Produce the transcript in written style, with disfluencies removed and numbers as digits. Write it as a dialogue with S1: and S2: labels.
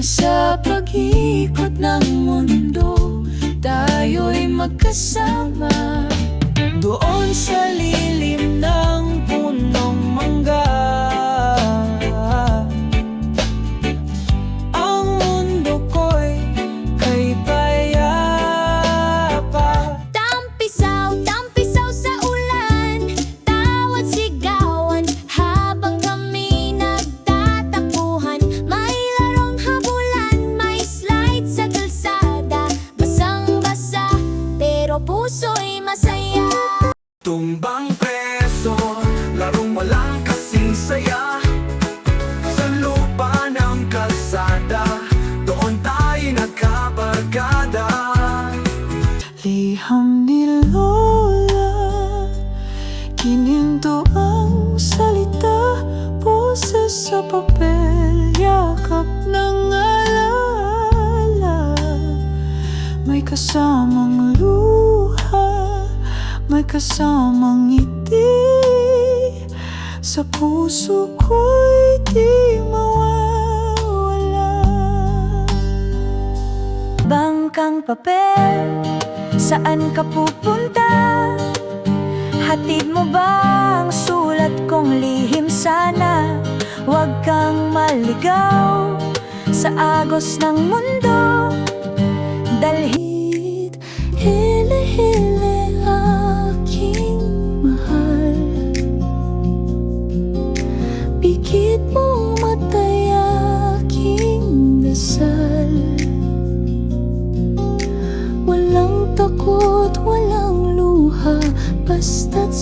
S1: na sa pag-ikot ng mundo tayo'y magkasama doon sa lilim ng punong mangga. Ang mundo ko'y kay payapa.
S2: Tampisaw, tampisaw sa ulan, tawat sigawan habang kami nagtatakbuhan. May larong habulan, may slide sa kalsada, basang-basa pero puso'y masaya.
S3: Tumbang preso, larong walang kasing saya. Sa lupa ng kalsada, doon tayo nagkabarkada.
S1: Liham ni Lola, kininto ang salita, boses sa papel, yakap ng alaala. May kasamang luha, may kasamang ngiti, sa puso ko'y di mawawala. Bangkang papel, saan ka pupunta? Hatid mo ba ang sulat kong lihim sana? Huwag kang maligaw sa agos ng mundo. Dalhit, hile-hile aking mahal, pikit mong matay aking dasal. Walang takot, walang luha, basta't